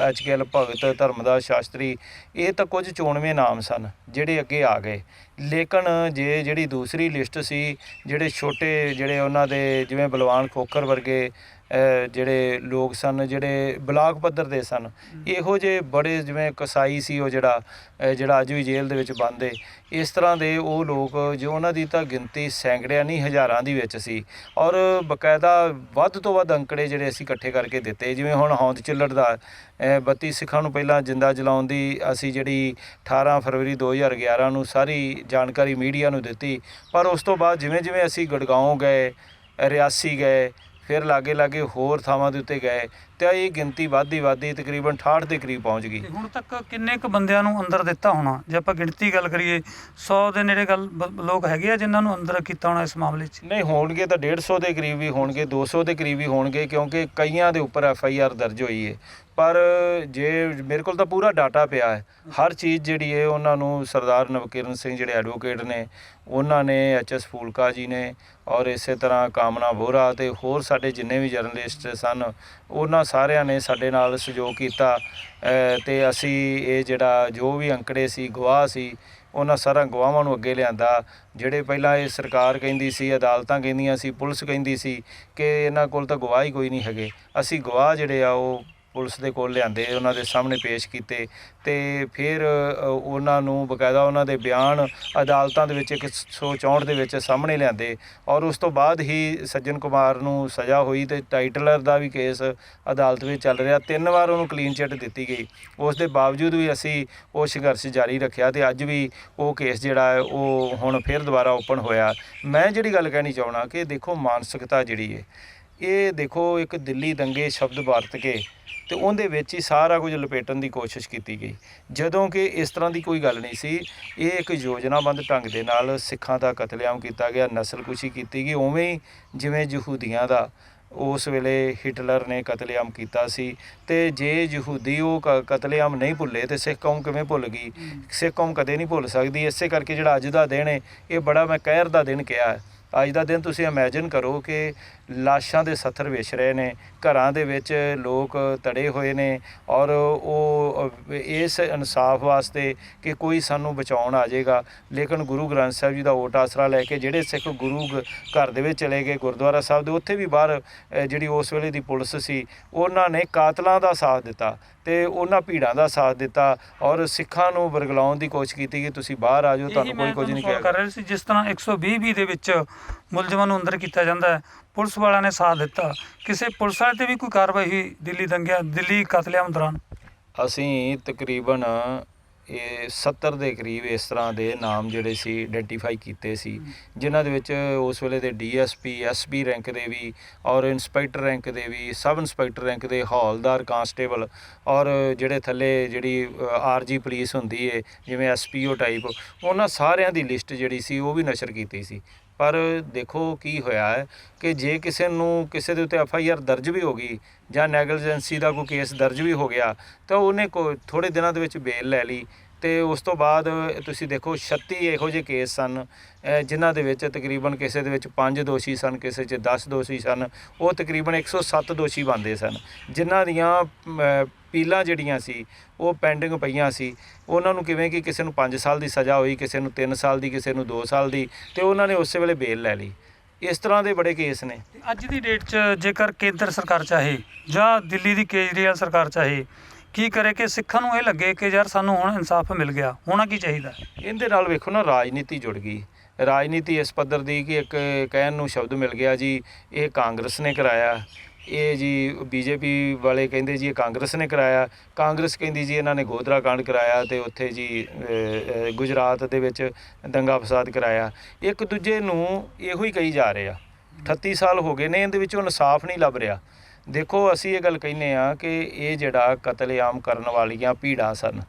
HKL ਭਗਤ, ਧਰਮਦਾਸ ਸ਼ਾਸਤਰੀ, ਇਹ ਤਾਂ ਕੁਝ ਚੋਣਵੇਂ ਨਾਮ ਸਨ ਜਿਹੜੇ ਅੱਗੇ ਆ ਗਏ। ਲੇਕਿਨ ਜਿਹੜੀ ਦੂਸਰੀ ਲਿਸਟ ਸੀ, ਜਿਹੜੇ ਛੋਟੇ ਜਿਹੜੇ ਉਹਨਾਂ ਦੇ ਜਿਵੇਂ ਬਲਵਾਨ ਖੋਖਰ ਵਰਗੇ ਜਿਹੜੇ ਲੋਕ ਸਨ, ਜਿਹੜੇ ਬਲਾਕ ਪੱਧਰ ਦੇ ਸਨ, ਇਹੋ ਜਿਹੇ ਬੜੇ ਜਿਵੇਂ ਕਸਾਈ ਸੀ ਉਹ ਜਿਹੜਾ ਅੱਜ ਵੀ ਜੇਲ੍ਹ ਦੇ ਵਿੱਚ ਬੰਦ ਹੈ, ਇਸ ਤਰ੍ਹਾਂ ਦੇ ਉਹ ਲੋਕ ਜੋ ਉਹਨਾਂ ਦੀ ਤਾਂ ਗਿਣਤੀ ਸੈਂਕੜਿਆਂ ਨਹੀਂ ਹਜ਼ਾਰਾਂ ਦੀ ਵਿੱਚ ਸੀ। ਔਰ ਬਕਾਇਦਾ ਵੱਧ ਤੋਂ ਵੱਧ ਅੰਕੜੇ ਜਿਹੜੇ ਅਸੀਂ ਇਕੱਠੇ ਕਰਕੇ ਦਿੱਤੇ, ਜਿਵੇਂ ਹੁਣ ਹੌਂਦ ਚਿੱਲੜ ਦਾ 32 ਸਿੱਖਾਂ ਨੂੰ ਪਹਿਲਾਂ ਜਿੰਦਾ ਜਲਾਉਣ ਦੀ ਅਸੀਂ ਜਿਹੜੀ 18 ਫਰਵਰੀ 2011 ਨੂੰ ਸਾਰੀ ਜਾਣਕਾਰੀ ਮੀਡੀਆ ਨੂੰ ਦਿੱਤੀ, ਪਰ ਉਸ ਤੋਂ ਬਾਅਦ ਜਿਵੇਂ ਅਸੀਂ ਗੁੜਗਾਉਂ ਗਏ, ਰਿਆਸੀ ਗਏ, ਫਿਰ ਲਾਗੇ ਹੋਰ ਥਾਵਾਂ ਦੇ ਉੱਤੇ ਗਏ, ਤਾਂ ਇਹ ਗਿਣਤੀ ਵੱਧਦੀ ਤਕਰੀਬਨ 68 ਦੇ ਕਰੀਬ ਪਹੁੰਚ ਗਈ। ਹੁਣ ਤੱਕ ਕਿੰਨੇ ਕੁ ਬੰਦਿਆਂ ਨੂੰ ਅੰਦਰ ਦਿੱਤਾ ਹੋਣਾ? ਜੇ ਆਪਾਂ ਗਿਣਤੀ ਗੱਲ ਕਰੀਏ 100 ਦੇ ਨੇੜੇ ਲੋਕ ਹੈਗੇ ਆ ਜਿਨ੍ਹਾਂ ਨੂੰ ਅੰਦਰ ਕੀਤਾ ਹੋਣਾ ਇਸ ਮਾਮਲੇ 'ਚ? ਨਹੀਂ, ਹੋਣਗੇ ਤਾਂ 150 ਦੇ ਕਰੀਬ ਵੀ ਹੋਣਗੇ, 200 ਦੇ ਕਰੀਬ ਵੀ ਹੋਣਗੇ, ਕਿਉਂਕਿ ਕਈਆਂ ਦੇ ਉੱਪਰ FIR ਦਰਜ ਹੋਈ ਹੈ। ਪਰ ਜੇ ਮੇਰੇ ਕੋਲ ਤਾਂ ਪੂਰਾ ਡਾਟਾ ਪਿਆ ਹੈ, ਹਰ ਚੀਜ਼ ਜਿਹੜੀ ਹੈ ਉਹਨਾਂ ਨੂੰ ਸਰਦਾਰ ਨਵਕਿਰਨ ਸਿੰਘ ਜਿਹੜੇ ਐਡਵੋਕੇਟ ਨੇ, ਉਹਨਾਂ ਨੇ, HS ਫੂਲਕਾ ਜੀ ਨੇ, ਔਰ ਇਸੇ ਤਰ੍ਹਾਂ ਕਾਮਨਾ ਵੋਹਰਾ ਅਤੇ ਹੋਰ ਸਾਡੇ ਜਿੰਨੇ ਵੀ ਜਰਨਲਿਸਟ ਸਨ, ਉਹਨਾਂ ਸਾਰਿਆਂ ਨੇ ਸਾਡੇ ਨਾਲ ਸਹਿਯੋਗ ਕੀਤਾ, ਅਤੇ ਅਸੀਂ ਇਹ ਜਿਹੜਾ ਜੋ ਵੀ ਅੰਕੜੇ ਸੀ, ਗਵਾਹ ਸੀ, ਉਹਨਾਂ ਸਾਰਾ ਗਵਾਹਾਂ ਨੂੰ ਅੱਗੇ ਲਿਆਂਦਾ। ਜਿਹੜੇ ਪਹਿਲਾਂ ਇਹ ਸਰਕਾਰ ਕਹਿੰਦੀ ਸੀ, ਅਦਾਲਤਾਂ ਕਹਿੰਦੀਆਂ ਸੀ, ਪੁਲਿਸ ਕਹਿੰਦੀ ਸੀ ਕਿ ਇਹਨਾਂ ਕੋਲ ਤਾਂ ਗਵਾਹ ਹੀ ਕੋਈ ਨਹੀਂ ਹੈਗੇ, ਅਸੀਂ ਗਵਾਹ ਜਿਹੜੇ ਆ ਉਹ ਪੁਲਿਸ ਦੇ ਕੋਲ ਲਿਆਂਦੇ, ਉਹਨਾਂ ਦੇ ਸਾਹਮਣੇ ਪੇਸ਼ ਕੀਤੇ, ਅਤੇ ਫਿਰ ਉਹਨਾਂ ਨੂੰ ਬਕਾਇਦਾ ਉਹਨਾਂ ਦੇ ਬਿਆਨ ਅਦਾਲਤਾਂ ਦੇ ਵਿੱਚ 164 ਦੇ ਵਿੱਚ ਸਾਹਮਣੇ ਲਿਆਂਦੇ, ਔਰ ਉਸ ਤੋਂ ਬਾਅਦ ਹੀ ਸੱਜਣ ਕੁਮਾਰ ਨੂੰ ਸਜ਼ਾ ਹੋਈ, ਅਤੇ ਟਾਈਟਲਰ ਦਾ ਵੀ ਕੇਸ ਅਦਾਲਤ ਵਿੱਚ ਚੱਲ ਰਿਹਾ। 3 ਵਾਰ ਉਹਨੂੰ ਕਲੀਨ ਚਿੱਟ ਦਿੱਤੀ ਗਈ, ਉਸ ਦੇ ਬਾਵਜੂਦ ਵੀ ਅਸੀਂ ਉਹ ਸੰਘਰਸ਼ ਜਾਰੀ ਰੱਖਿਆ, ਅਤੇ ਅੱਜ ਵੀ ਉਹ ਕੇਸ ਜਿਹੜਾ ਹੈ ਉਹ ਹੁਣ ਫਿਰ ਦੁਬਾਰਾ ਓਪਨ ਹੋਇਆ। ਮੈਂ ਜਿਹੜੀ ਗੱਲ ਕਹਿਣੀ ਚਾਹੁੰਦਾ ਕਿ ਦੇਖੋ, ਮਾਨਸਿਕਤਾ ਜਿਹੜੀ ਹੈ ਇਹ ਦੇਖੋ, ਇੱਕ ਦਿੱਲੀ ਦੰਗੇ ਸ਼ਬਦ ਵਰਤ ਕੇ ਅਤੇ ਉਹਦੇ ਵਿੱਚ ਹੀ ਸਾਰਾ ਕੁਝ ਲਪੇਟਣ ਦੀ ਕੋਸ਼ਿਸ਼ ਕੀਤੀ ਗਈ, ਜਦੋਂ ਕਿ ਇਸ ਤਰ੍ਹਾਂ ਦੀ ਕੋਈ ਗੱਲ ਨਹੀਂ ਸੀ। ਇਹ ਇੱਕ ਯੋਜਨਾਬੰਦ ਢੰਗ ਦੇ ਨਾਲ ਸਿੱਖਾਂ ਦਾ ਕਤਲੇਆਮ ਕੀਤਾ ਗਿਆ, ਨਸਲਕੁਸ਼ੀ ਕੀਤੀ ਗਈ, ਉਵੇਂ ਹੀ ਜਿਵੇਂ ਯਹੂਦੀਆਂ ਦਾ ਉਸ ਵੇਲੇ ਹਿਟਲਰ ਨੇ ਕਤਲੇਆਮ ਕੀਤਾ ਸੀ। ਅਤੇ ਜੇ ਯਹੂਦੀ ਉਹ ਕਤਲੇਆਮ ਨਹੀਂ ਭੁੱਲੇ ਤਾਂ ਸਿੱਖ ਕੌਮ ਕਿਵੇਂ ਭੁੱਲ ਗਈ? ਸਿੱਖ ਕੌਮ ਕਦੇ ਨਹੀਂ ਭੁੱਲ ਸਕਦੀ। ਇਸੇ ਕਰਕੇ ਜਿਹੜਾ ਅੱਜ ਦਾ ਦਿਨ ਹੈ ਇਹ ਬੜਾ ਮੈਂ ਕਹਿਰ ਦਾ ਦਿਨ ਕਿਹਾ ਹੈ। ਅੱਜ ਦਾ ਦਿਨ ਤੁਸੀਂ ਇਮੈਜਿਨ ਕਰੋ ਕਿ ਲਾਸ਼ਾਂ ਦੇ ਸੱਥਰ ਵਿਛ ਰਹੇ ਨੇ, ਘਰਾਂ ਦੇ ਵਿੱਚ ਲੋਕ ਤੜੇ ਹੋਏ ਨੇ, ਔਰ ਉਹ ਇਸ ਇਨਸਾਫ ਵਾਸਤੇ ਕਿ ਕੋਈ ਸਾਨੂੰ ਬਚਾਉਣ ਆ ਜਾਏਗਾ, ਲੇਕਿਨ ਗੁਰੂ ਗ੍ਰੰਥ ਸਾਹਿਬ ਜੀ ਦਾ ਓਟ ਆਸਰਾ ਲੈ ਕੇ ਜਿਹੜੇ ਸਿੱਖ ਗੁਰੂ ਘਰ ਦੇ ਵਿੱਚ ਚਲੇ ਗਏ, ਗੁਰਦੁਆਰਾ ਸਾਹਿਬ ਦੇ, ਉੱਥੇ ਵੀ ਬਾਹਰ ਜਿਹੜੀ ਉਸ ਵੇਲੇ ਦੀ ਪੁਲਿਸ ਸੀ ਉਹਨਾਂ ਨੇ ਕਾਤਲਾਂ ਦਾ ਸਾਥ ਦਿੱਤਾ ਅਤੇ ਉਹਨਾਂ ਭੀੜਾਂ ਦਾ ਸਾਥ ਦਿੱਤਾ, ਔਰ ਸਿੱਖਾਂ ਨੂੰ ਵਰਗਲਾਉਣ ਦੀ ਕੋਸ਼ਿਸ਼ ਕੀਤੀ ਕਿ ਤੁਸੀਂ ਬਾਹਰ ਆ ਜਾਓ, ਤੁਹਾਨੂੰ ਕੋਈ ਕੁਝ ਨਹੀਂ ਕਰ ਰਿਹਾ ਸੀ। ਜਿਸ ਤਰ੍ਹਾਂ 120 ਦੇ ਵਿੱਚ ਮੁਲਜ਼ਮਾਂ ਨੂੰ ਅੰਦਰ ਕੀਤਾ ਜਾਂਦਾ ਹੈ, ਪੁਲਿਸ ਵਾਲਿਆਂ ਨੇ ਸਾਥ ਦਿੱਤਾ, ਕਿਸੇ ਪੁਲਿਸ ਵਾਲੇ 'ਤੇ ਵੀ ਕੋਈ ਕਾਰਵਾਈ ਹੋਈ ਦਿੱਲੀ ਕਤਲੇਆਮ ਦੌਰਾਨ? ਅਸੀਂ ਤਕਰੀਬਨ ਇਹ 70 ਦੇ ਕਰੀਬ ਇਸ ਤਰ੍ਹਾਂ ਦੇ ਨਾਮ ਜਿਹੜੇ ਸੀ ਆਇਡੈਂਟੀਫਾਈ ਕੀਤੇ ਸੀ, ਜਿਨ੍ਹਾਂ ਦੇ ਵਿੱਚ ਉਸ ਵੇਲੇ ਦੇ ਡੀਐਸਪੀ ਐਸਪੀ ਰੈਂਕ ਦੇ ਵੀ ਔਰ ਇੰਸਪੈਕਟਰ ਰੈਂਕ ਦੇ ਵੀ, ਸਬ ਇੰਸਪੈਕਟਰ ਰੈਂਕ ਦੇ, ਹੌਲਦਾਰ, ਕਾਂਸਟੇਬਲ ਔਰ ਜਿਹੜੇ ਥੱਲੇ ਜਿਹੜੀ ਆਰਜੀ ਪੁਲਿਸ ਹੁੰਦੀ ਹੈ ਜਿਵੇਂ ਐਸਪੀਓ ਟਾਈਪ, ਉਹਨਾਂ ਸਾਰਿਆਂ ਦੀ ਲਿਸਟ ਜਿਹੜੀ ਸੀ ਉਹ ਵੀ ਨਸ਼ਰ ਕੀਤੀ ਸੀ। ਪਰ ਦੇਖੋ ਕੀ ਹੋਇਆ ਹੈ ਕਿ ਜੇ ਕਿਸੇ ਨੂੰ ਕਿਸੇ ਦੇ ਉੱਤੇ FIR ਦਰਜ ਵੀ ਹੋ ਗਈ ਜਾਂ ਨੈਗਲੀਜੈਂਸੀ ਦਾ ਕੋਈ ਕੇਸ ਦਰਜ ਵੀ ਹੋ ਗਿਆ ਤਾਂ ਉਹਨੇ ਥੋੜ੍ਹੇ ਦਿਨਾਂ ਦੇ ਵਿੱਚ ਬੇਲ ਲੈ ਲਈ, ਅਤੇ ਉਸ ਤੋਂ ਬਾਅਦ ਤੁਸੀਂ ਦੇਖੋ 36 ਇਹੋ ਜਿਹੇ ਕੇਸ ਸਨ ਜਿਨ੍ਹਾਂ ਦੇ ਵਿੱਚ ਤਕਰੀਬਨ ਕਿਸੇ ਦੇ ਵਿੱਚ 5 ਦੋਸ਼ੀ ਸਨ, ਕਿਸੇ 'ਚ 10 ਦੋਸ਼ੀ ਸਨ, ਉਹ ਤਕਰੀਬਨ 107 ਦੋਸ਼ੀ ਬਣਦੇ ਸਨ, ਜਿਨ੍ਹਾਂ ਦੀਆਂ ਪੀਲਾਂ ਜਿਹੜੀਆਂ ਸੀ ਉਹ ਪੈਂਡਿੰਗ ਪਈਆਂ ਸੀ। ਉਹਨਾਂ ਨੂੰ ਕਿਵੇਂ ਕਿ ਕਿਸੇ ਨੂੰ 5 ਸਾਲ ਦੀ ਸਜ਼ਾ ਹੋਈ, ਕਿਸੇ ਨੂੰ 3 ਸਾਲ ਦੀ, ਕਿਸੇ ਨੂੰ 2 ਸਾਲ ਦੀ, ਅਤੇ ਉਹਨਾਂ ਨੇ ਉਸੇ ਵੇਲੇ ਬੇਲ ਲੈ ਲਈ। ਇਸ ਤਰ੍ਹਾਂ ਦੇ ਬੜੇ ਕੇਸ ਨੇ। ਅੱਜ ਦੀ ਡੇਟ 'ਚ ਜੇਕਰ ਕੇਂਦਰ ਸਰਕਾਰ ਚਾਹੇ ਜਾਂ ਦਿੱਲੀ ਦੀ ਕੇਜਰੀਵਾਲ ਸਰਕਾਰ ਚਾਹੇ, ਕੀ ਕਰੇ ਕਿ ਸਿੱਖਾਂ ਨੂੰ ਇਹ ਲੱਗੇ ਕਿ ਯਾਰ ਸਾਨੂੰ ਹੁਣ ਇਨਸਾਫ ਮਿਲ ਗਿਆ, ਹੋਣਾ ਕੀ ਚਾਹੀਦਾ? ਇਹਦੇ ਨਾਲ ਵੇਖੋ ਨਾ, ਰਾਜਨੀਤੀ ਜੁੜ ਗਈ। ਰਾਜਨੀਤੀ ਇਸ ਪੱਧਰ ਦੀ ਕਿ ਇੱਕ ਕਹਿਣ ਨੂੰ ਸ਼ਬਦ ਮਿਲ ਗਿਆ ਜੀ ਇਹ ਕਾਂਗਰਸ ਨੇ ਕਰਾਇਆ, ਇਹ ਜੀ BJP ਵਾਲੇ ਕਹਿੰਦੇ ਜੀ ਇਹ ਕਾਂਗਰਸ ਨੇ ਕਰਾਇਆ, ਕਾਂਗਰਸ ਕਹਿੰਦੀ ਜੀ ਇਹਨਾਂ ਨੇ ਗੋਧਰਾ ਕਾਂਡ ਕਰਾਇਆ ਅਤੇ ਉੱਥੇ ਜੀ ਗੁਜਰਾਤ ਦੇ ਵਿੱਚ ਦੰਗਾ ਫਸਾਦ ਕਰਾਇਆ। ਇੱਕ ਦੂਜੇ ਨੂੰ ਇਹੋ ਹੀ ਕਹੀ ਜਾ ਰਹੇ ਆ। 38 ਸਾਲ ਹੋ ਗਏ ਨੇ, ਇਹਦੇ ਵਿੱਚੋਂ ਇਨਸਾਫ ਨਹੀਂ ਲੱਭ ਰਿਹਾ। ਦੇਖੋ ਅਸੀਂ ਇਹ ਗੱਲ ਕਹਿੰਦੇ ਆ ਕਿ ਇਹ ਜਿਹੜਾ ਕਤਲੇਆਮ ਕਰਨ ਵਾਲੀਆਂ ਭੀੜਾਂ ਸਨ,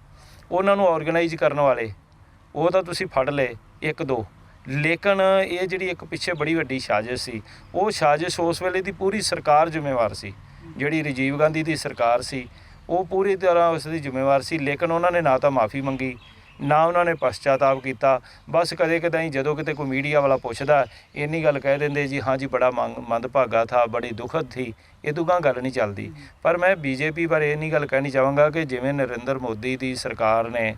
ਉਹਨਾਂ ਨੂੰ ਔਰਗਨਾਈਜ਼ ਕਰਨ ਵਾਲੇ ਉਹ ਤਾਂ ਤੁਸੀਂ ਫੜ ਲਏ 1-2, ਲੇਕਿਨ ਇਹ ਜਿਹੜੀ ਇੱਕ ਪਿੱਛੇ ਬੜੀ ਵੱਡੀ ਸਾਜ਼ਿਸ਼ ਸੀ, ਉਹ ਸਾਜ਼ਿਸ਼ ਉਸ ਵੇਲੇ ਦੀ ਪੂਰੀ ਸਰਕਾਰ ਜ਼ਿੰਮੇਵਾਰ ਸੀ। ਜਿਹੜੀ ਰਾਜੀਵ ਗਾਂਧੀ ਦੀ ਸਰਕਾਰ ਸੀ ਉਹ ਪੂਰੀ ਤਰ੍ਹਾਂ ਉਸ ਦੀ ਜ਼ਿੰਮੇਵਾਰ ਸੀ, ਲੇਕਿਨ ਉਹਨਾਂ ਨੇ ਨਾ ਤਾਂ ਮਾफ़ੀ ਮੰਗੀ, ਨਾ ਉਹਨਾਂ ਨੇ ਪਛਤਾਤਾਪ ਕੀਤਾ। ਬਸ ਕਦੇ ਕਦਾਈ ਜਦੋਂ ਕਿਤੇ ਕੋਈ ਮੀਡੀਆ ਵਾਲਾ ਪੁੱਛਦਾ ਇੰਨੀ ਗੱਲ ਕਹਿ ਦਿੰਦੇ ਜੀ ਹਾਂ ਜੀ ਬੜਾ ਮੰਦਭਾਗਾ ਥਾ, ਬੜੀ ਦੁਖਦ ਥੀ, ਇਹ ਤੋਂ ਗਾਂ ਗੱਲ ਨਹੀਂ ਚੱਲਦੀ। ਪਰ ਮੈਂ BJP ਬਾਰੇ ਇੰਨੀ ਗੱਲ ਕਹਿਣੀ ਚਾਹਾਂਗਾ ਕਿ ਜਿਵੇਂ ਨਰਿੰਦਰ ਮੋਦੀ ਦੀ ਸਰਕਾਰ ਨੇ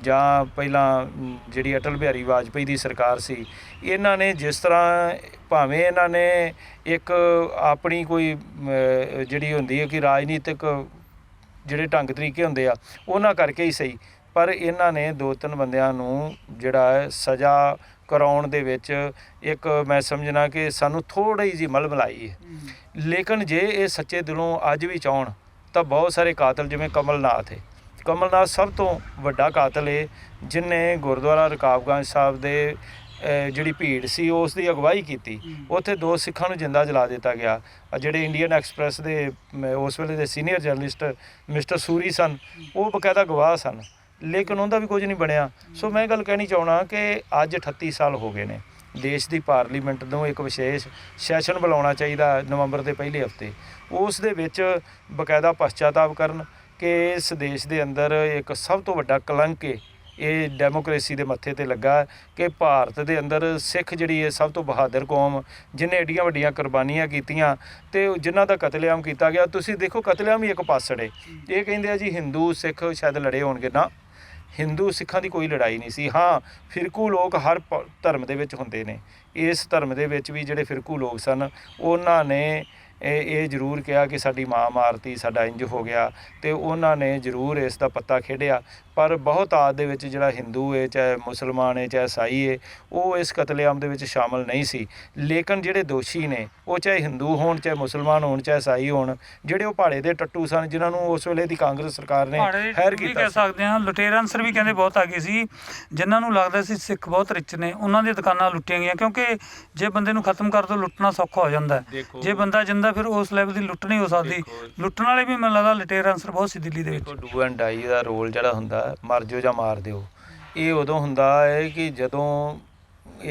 ਜਾਂ ਪਹਿਲਾਂ ਜਿਹੜੀ ਅਟਲ ਬਿਹਾਰੀ ਵਾਜਪੇਈ ਦੀ ਸਰਕਾਰ ਸੀ, ਇਹਨਾਂ ਨੇ ਜਿਸ ਤਰ੍ਹਾਂ ਭਾਵੇਂ ਇਹਨਾਂ ਨੇ ਇੱਕ ਆਪਣੀ ਕੋਈ ਜਿਹੜੀ ਹੁੰਦੀ ਹੈ ਕਿ ਰਾਜਨੀਤਿਕ ਜਿਹੜੇ ਢੰਗ ਤਰੀਕੇ ਹੁੰਦੇ ਆ ਉਹਨਾਂ ਕਰਕੇ ਹੀ ਸਹੀ, ਪਰ ਇਹਨਾਂ ਨੇ 2-3 ਬੰਦਿਆਂ ਨੂੰ ਜਿਹੜਾ ਹੈ ਸਜ਼ਾ ਕਰਾਉਣ ਦੇ ਵਿੱਚ ਇੱਕ ਮੈਂ ਸਮਝਣਾ ਕਿ ਸਾਨੂੰ ਥੋੜ੍ਹੀ ਜਿਹੀ ਮਲਮਲਾਈ ਹੈ। ਲੇਕਿਨ ਜੇ ਇਹ ਸੱਚੇ ਦਿਲੋਂ ਅੱਜ ਵੀ ਚਾਹਣ ਤਾਂ ਬਹੁਤ ਸਾਰੇ ਕਾਤਲ ਜਿਵੇਂ ਕਮਲਨਾਥ ਹੈ, ਕਮਲਨਾਥ ਸਭ ਤੋਂ ਵੱਡਾ ਕਾਤਲ ਹੈ ਜਿਹਨੇ ਗੁਰਦੁਆਰਾ ਰਕਾਬਗੰਜ ਸਾਹਿਬ ਦੇ ਜਿਹੜੀ ਭੀੜ ਸੀ ਉਸ ਦੀ ਅਗਵਾਈ ਕੀਤੀ। ਉੱਥੇ 2 ਸਿੱਖਾਂ ਨੂੰ ਜਿੰਦਾ ਜਲਾ ਦਿੱਤਾ ਗਿਆ। ਜਿਹੜੇ ਇੰਡੀਅਨ ਐਕਸਪ੍ਰੈਸ ਦੇ ਉਸ ਵੇਲੇ ਦੇ ਸੀਨੀਅਰ ਜਰਨਲਿਸਟ ਮਿਸਟਰ ਸੂਰੀ ਸਨ, ਉਹ ਬਕਾਇਦਾ ਗਵਾਹ ਸਨ, ਲੇਕਿਨ ਉਹਦਾ ਵੀ ਕੁਝ ਨਹੀਂ ਬਣਿਆ। ਸੋ ਮੈਂ ਗੱਲ ਕਹਿਣੀ ਚਾਹੁੰਦਾ ਕਿ ਅੱਜ 38 ਸਾਲ ਹੋ ਗਏ ਨੇ, ਦੇਸ਼ ਦੀ ਪਾਰਲੀਮੈਂਟ ਨੂੰ ਇੱਕ ਵਿਸ਼ੇਸ਼ ਸੈਸ਼ਨ ਬੁਲਾਉਣਾ ਚਾਹੀਦਾ ਨਵੰਬਰ ਦੇ ਪਹਿਲੇ ਹਫ਼ਤੇ, ਉਸ ਦੇ ਵਿੱਚ ਬਕਾਇਦਾ ਪਛਤਾਤਾਪ ਕਰਨ ਕਿ ਇਸ ਦੇਸ਼ ਦੇ ਅੰਦਰ ਇੱਕ ਸਭ ਤੋਂ ਵੱਡਾ ਕਲੰਕ ਹੈ ਇਹ ਡੈਮੋਕ੍ਰੇਸੀ ਦੇ ਮੱਥੇ ਤੇ ਲੱਗਾ ਕਿ ਭਾਰਤ ਦੇ ਅੰਦਰ ਸਿੱਖ ਜਿਹੜੀ ਹੈ ਸਭ ਤੋਂ ਬਹਾਦਰ ਕੌਮ, ਜਿਹਨੇ ਐਡੀਆਂ ਵੱਡੀਆਂ ਕੁਰਬਾਨੀਆਂ ਕੀਤੀਆਂ ਅਤੇ ਜਿਨ੍ਹਾਂ ਦਾ ਕਤਲੇਆਮ ਕੀਤਾ ਗਿਆ। ਤੁਸੀਂ ਦੇਖੋ ਕਤਲੇਆਮ ਹੀ ਇੱਕ ਪਾਸੜ ਹੈ। ਇਹ ਕਹਿੰਦੇ ਆ ਜੀ ਹਿੰਦੂ ਸਿੱਖ ਸ਼ਾਇਦ ਲੜੇ ਹੋਣਗੇ, ਨਾ, ਹਿੰਦੂ ਸਿੱਖਾਂ ਦੀ ਕੋਈ ਲੜਾਈ ਨਹੀਂ ਸੀ। ਹਾਂ, ਫਿਰਕੂ ਲੋਕ ਹਰ ਧਰਮ ਦੇ ਵਿੱਚ ਹੁੰਦੇ ਨੇ, ਇਸ ਧਰਮ ਦੇ ਵਿੱਚ ਵੀ ਜਿਹੜੇ ਫਿਰਕੂ ਲੋਕ ਸਨ ਉਹਨਾਂ ਨੇ ਇਹ ਜ਼ਰੂਰ ਕਿਹਾ ਕਿ ਸਾਡੀ ਮਾਂ ਮਾਰਤੀ, ਸਾਡਾ ਇੰਜ ਹੋ ਗਿਆ, ਅਤੇ ਉਹਨਾਂ ਨੇ ਜ਼ਰੂਰ ਇਸ ਦਾ ਪੱਤਾ ਖੇਡਿਆ। ਪਰ ਬਹੁਤਾਤ ਦੇ ਵਿੱਚ ਜਿਹੜਾ ਹਿੰਦੂ ਹੈ, ਚਾਹੇ ਮੁਸਲਮਾਨ ਹੈ, ਚਾਹੇ ਈਸਾਈ ਹੈ, ਉਹ ਇਸ ਕਤਲੇਆਮ ਦੇ ਵਿੱਚ ਸ਼ਾਮਲ ਨਹੀਂ ਸੀ। ਲੇਕਿਨ ਜਿਹੜੇ ਦੋਸ਼ੀ ਨੇ ਉਹ ਚਾਹੇ ਹਿੰਦੂ ਹੋਣ, ਚਾਹੇ ਮੁਸਲਮਾਨ ਹੋਣ, ਚਾਹੇ ਈਸਾਈ ਹੋਣ, ਜਿਹੜੇ ਉਹ ਭਾੜੇ ਦੇ ਟੱਟੂ ਸਨ ਜਿਨ੍ਹਾਂ ਨੂੰ ਉਸ ਵੇਲੇ ਦੀ ਕਾਂਗਰਸ ਸਰਕਾਰ ਨੇ ਹੈਰ ਕੀਤਾ। ਕਹਿ ਸਕਦੇ ਹਾਂ ਲੁਟੇਰਾ ਅਨਸਰ ਵੀ ਕਹਿੰਦੇ ਬਹੁਤ ਆ ਗਏ ਸੀ, ਜਿਨ੍ਹਾਂ ਨੂੰ ਲੱਗਦਾ ਸੀ ਸਿੱਖ ਬਹੁਤ ਰਿਚ ਨੇ, ਉਹਨਾਂ ਦੀਆਂ ਦੁਕਾਨਾਂ ਲੁੱਟੀਆਂ ਗਈਆਂ। ਕਿਉਂਕਿ ਜੇ ਬੰਦੇ ਨੂੰ ਖਤਮ ਕਰ ਦੋ ਲੁੱਟਣਾ ਸੌਖਾ ਹੋ ਜਾਂਦਾ, ਜੇ ਬੰਦਾ ਜਿੰਦਾ ਫਿਰ ਉਸ ਲੈਵਲ ਦੀ ਲੁੱਟ ਨਹੀਂ ਹੋ ਸਕਦੀ। ਲੁੱਟਣ ਵਾਲੇ ਵੀ ਮੈਨੂੰ ਲੱਗਦਾ ਲੁਟੇਰਾ ਅਨਸਰ ਬਹੁਤ ਸੀ ਦਿੱਲੀ ਦੇ ਵਿੱਚ। ਡੂ ਐਂਡ ਡਾਈ ਦਾ ਰੋਲ ਜਿਹੜਾ ਹੁੰਦਾ ਮਰ ਜਾਓ ਜਾਂ ਮਾਰ ਦਿਓ, ਇਹ ਉਦੋਂ ਹੁੰਦਾ ਹੈ ਕਿ ਜਦੋਂ